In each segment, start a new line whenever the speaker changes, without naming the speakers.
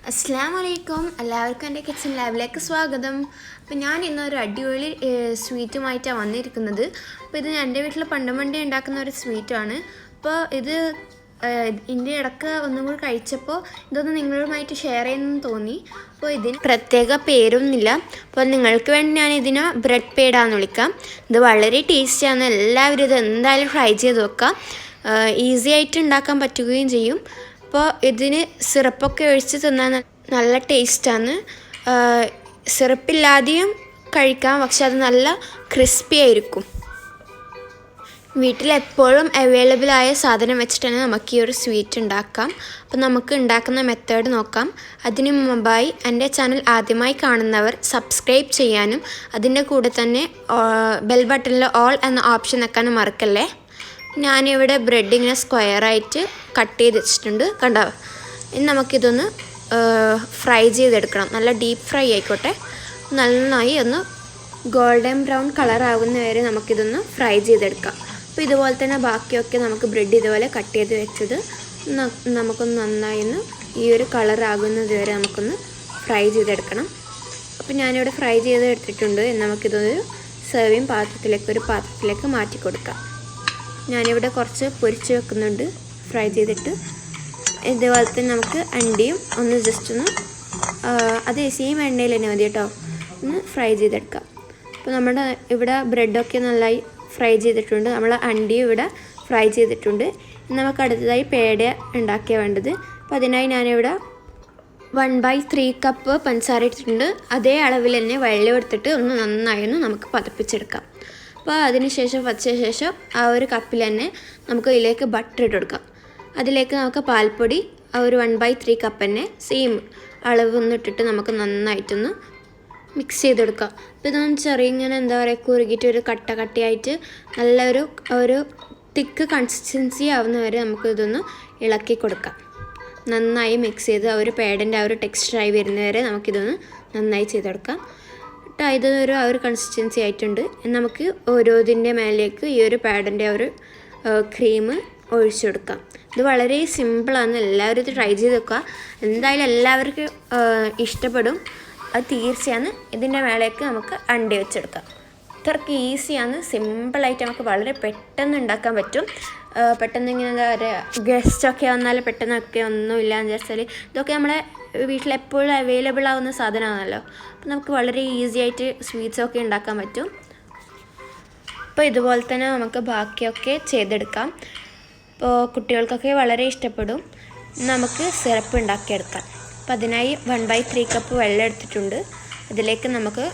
അസ്സലാമലൈക്കും, എല്ലാവർക്കും എൻ്റെ കിച്ചൻ ലാബിലേക്ക് സ്വാഗതം. അപ്പോൾ ഞാൻ ഇന്നൊരു അടിപൊളി സ്വീറ്റുമായിട്ടാണ് വന്നിരിക്കുന്നത്. അപ്പോൾ ഇത് എൻ്റെ വീട്ടിൽ പണ്ടേ ഉണ്ടാക്കുന്ന ഒരു സ്വീറ്റാണ്. അപ്പോൾ ഇത് ഇതിൻ്റെ ഇടയ്ക്ക് ഒന്നും കൂടി കഴിച്ചപ്പോൾ ഇതൊന്ന് നിങ്ങളുമായിട്ട് ഷെയർ ചെയ്യുമെന്ന് തോന്നി. അപ്പോൾ ഇതിന് പ്രത്യേക പേരൊന്നുമില്ല. അപ്പോൾ നിങ്ങൾക്ക് വേണ്ടി ഞാൻ ഇതിനെ ബ്രെഡ് പേടാന്ന് വിളിക്കാം. ഇത് വളരെ ടേസ്റ്റിയാണ്. എല്ലാവരും ഇത് എന്തായാലും ട്രൈ ചെയ്ത് നോക്കാം. ഈസി ആയിട്ട് ഉണ്ടാക്കാൻ പറ്റുകയും ചെയ്യും. അപ്പോൾ ഇതിന് സിറപ്പൊക്കെ ഒഴിച്ച് തിന്നാൻ നല്ല ടേസ്റ്റാണ്. സിറപ്പില്ലാതെയും കഴിക്കാം, പക്ഷെ അത് നല്ല ക്രിസ്പി ആയിരിക്കും. വീട്ടിലെപ്പോഴും അവൈലബിളായ സാധനം വെച്ചിട്ട് തന്നെ നമുക്ക് ഈ ഒരു സ്വീറ്റ് ഉണ്ടാക്കാം. അപ്പോൾ നമുക്ക് ഉണ്ടാക്കുന്ന മെത്തേഡ് നോക്കാം. അതിന് മുമ്പായി എൻ്റെ ചാനൽ ആദ്യമായി കാണുന്നവർ സബ്സ്ക്രൈബ് ചെയ്യാനും അതിൻ്റെ കൂടെ തന്നെ ബെൽ ബട്ടണിൽ ഓൾ എന്ന ഓപ്ഷൻ വെക്കാനും മറക്കല്ലേ. ഞാനിവിടെ ബ്രെഡ് ഇങ്ങനെ സ്ക്വയറായിട്ട് കട്ട് ചെയ്ത് വെച്ചിട്ടുണ്ട്, കണ്ടോ. ഇനി നമുക്കിതൊന്ന് ഫ്രൈ ചെയ്തെടുക്കണം. നല്ല ഡീപ്പ് ഫ്രൈ ആയിക്കോട്ടെ. നന്നായി ഒന്ന് ഗോൾഡൻ ബ്രൗൺ കളറാകുന്ന വരെ നമുക്കിതൊന്ന് ഫ്രൈ ചെയ്തെടുക്കാം. അപ്പോൾ ഇതുപോലെ തന്നെ ബാക്കിയൊക്കെ നമുക്ക് ബ്രെഡ് ഇതുപോലെ കട്ട് ചെയ്ത് വെച്ചത് നമുക്കൊന്ന് നന്നായി ഒന്ന് ഈ ഒരു കളറാകുന്നത് വരെ നമുക്കൊന്ന് ഫ്രൈ ചെയ്തെടുക്കണം. അപ്പോൾ ഞാനിവിടെ ഫ്രൈ ചെയ്ത് എടുത്തിട്ടുണ്ട്. നമുക്കിതൊരു സെർവിങ് പാത്രത്തിലേക്ക് മാറ്റി കൊടുക്കാം. ഞാനിവിടെ കുറച്ച് പൊരിച്ച് വെക്കുന്നുണ്ട് ഫ്രൈ ചെയ്തിട്ട്. ഇതുപോലെ തന്നെ നമുക്ക് അണ്ടിയും ഒന്ന് ജസ്റ്റ് ഒന്ന് അതേ സെയിം എണ്ണയിൽ തന്നെ മതി കേട്ടോ, ഒന്ന് ഫ്രൈ ചെയ്തെടുക്കാം. അപ്പോൾ നമ്മുടെ ഇവിടെ ബ്രെഡൊക്കെ നന്നായി ഫ്രൈ ചെയ്തിട്ടുണ്ട്. നമ്മൾ അണ്ടിയും ഇവിടെ ഫ്രൈ ചെയ്തിട്ടുണ്ട്. നമുക്ക് അടുത്തതായി പേട ഉണ്ടാക്കിയാൽ വേണ്ടത്. അപ്പോൾ അതിനായി ഞാനിവിടെ 1/3 കപ്പ് പഞ്ചസാര എടുത്തിട്ടുണ്ട്. അതേ അളവിൽ തന്നെ വെള്ളം എടുത്തിട്ട് ഒന്ന് നന്നായി നമുക്ക് പതപ്പിച്ചെടുക്കാം. അപ്പോൾ അതിനുശേഷം വച്ച ശേഷം ആ ഒരു കപ്പിൽ തന്നെ നമുക്ക് ഇതിലേക്ക് ബട്ടർ ഇട്ട് കൊടുക്കാം. അതിലേക്ക് നമുക്ക് പാൽപ്പൊടി ഒരു 1/3 കപ്പ് തന്നെ സെയിം അളവ് ഇട്ടിട്ട് നമുക്ക് നന്നായിട്ടൊന്ന് മിക്സ് ചെയ്തെടുക്കാം. അപ്പോൾ ഇതൊന്ന് ചെറിയ എന്താ പറയുക കുറുകിയിട്ട് ഒരു കട്ടയായിട്ട് ഒരു തിക്ക് കൺസിസ്റ്റൻസി ആവുന്ന വരെ നമുക്ക് ഇതൊന്ന് ഇളക്കി കൊടുക്കാം. നന്നായി മിക്സ് ചെയ്ത് ആ ഒരു പേടിൻ്റെ ആ ഒരു ടെക്സ്ചറായി വരുന്നവരെ നമുക്കിതൊന്ന് നന്നായി ചെയ്തെടുക്കാം. ഇതൊരു ആ ഒരു കൺസിസ്റ്റൻസി ആയിട്ടുണ്ട്. നമുക്ക് ഓരോതിൻ്റെ മേലേക്ക് ഈ ഒരു പാഡിൻ്റെ ഒരു ക്രീം ഒഴിച്ചു കൊടുക്കാം. ഇത് വളരെ സിമ്പിളാണ്. എല്ലാവരും ഇത് ട്രൈ ചെയ്ത് വെക്കുക. എന്തായാലും എല്ലാവർക്കും ഇഷ്ടപ്പെടും, അത് തീർച്ചയാണ്. ഇതിൻ്റെ മേലേക്ക് നമുക്ക് അണ്ടി വെച്ചെടുക്കാം. ഇത്രയ്ക്ക് ഈസിയാണ്, സിമ്പിളായിട്ട് നമുക്ക് വളരെ പെട്ടെന്ന് ഉണ്ടാക്കാൻ പറ്റും. പെട്ടെന്ന് ഇങ്ങനെ എന്താ പറയുക ഗസ്റ്റൊക്കെ വന്നാൽ പെട്ടെന്നൊക്കെ ഒന്നുമില്ല എന്ന് വിചാരിച്ചാൽ ഇതൊക്കെ നമ്മളെ വീട്ടിലെപ്പോഴും അവൈലബിൾ ആവുന്ന സാധനമാണല്ലോ. അപ്പോൾ നമുക്ക് വളരെ ഈസി ആയിട്ട് സ്വീറ്റ്സൊക്കെ ഉണ്ടാക്കാൻ പറ്റും. അപ്പോൾ ഇതുപോലെ തന്നെ നമുക്ക് ബാക്കിയൊക്കെ ചെയ്തെടുക്കാം. അപ്പോൾ കുട്ടികൾക്കൊക്കെ വളരെ ഇഷ്ടപ്പെടും. നമുക്ക് സിറപ്പ് ഉണ്ടാക്കിയെടുക്കാം. അപ്പോൾ അതിനായി 1/3 കപ്പ് വെള്ളം എടുത്തിട്ടുണ്ട്. അതിലേക്ക് നമുക്ക്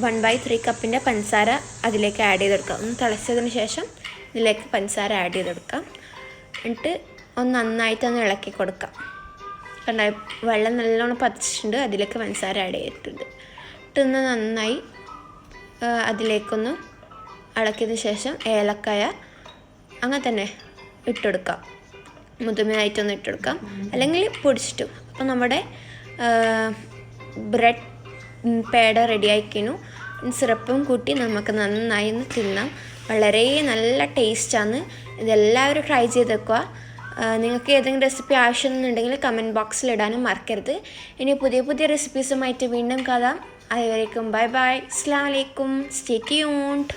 1/3 കപ്പിൻ്റെ പഞ്ചസാര അതിലേക്ക് ആഡ് ചെയ്തെടുക്കാം. ഒന്ന് തിളച്ചതിന് ശേഷം ഇതിലേക്ക് പഞ്ചസാര ആഡ് ചെയ്തെടുക്കാം. എന്നിട്ട് നന്നായിട്ടൊന്ന് ഇളക്കി കൊടുക്കാം. കണ്ട വെള്ളം നല്ലോണം പതിച്ചിട്ടുണ്ട്. അതിലേക്ക് പഞ്ചസാര ആഡ് ചെയ്തിട്ടുണ്ട്. ഇട്ടൊന്ന് നന്നായി അതിലേക്കൊന്ന് ഇളക്കിയതിന് ശേഷം ഏലക്കായ അങ്ങനെ തന്നെ ഇട്ടെടുക്കാം. മുതുമയായിട്ടൊന്ന് ഇട്ടെടുക്കാം, അല്ലെങ്കിൽ പൊടിച്ചിട്ടും. അപ്പോൾ നമ്മുടെ ബ്രെഡ് പേട റെഡി ആയിക്കുന്നു. സിറപ്പും കൂട്ടി നമുക്ക് നന്നായി ഒന്ന് തിന്നാം. വളരെ നല്ല ടേസ്റ്റാണ്. ഇതെല്ലാവരും ട്രൈ ചെയ്ത് വെക്കുക. നിങ്ങൾക്ക് ഏതെങ്കിലും റെസിപ്പി ആവശ്യമെന്നുണ്ടെങ്കിൽ കമൻറ്റ് ബോക്സിൽ ഇടാനും മറക്കരുത്. ഇനി പുതിയ റെസിപ്പീസുമായിട്ട് വീണ്ടും കാണാം. അതുവരേക്കും ബൈ ബൈ. അസ്സലാമു അലൈക്കും. Stay tuned.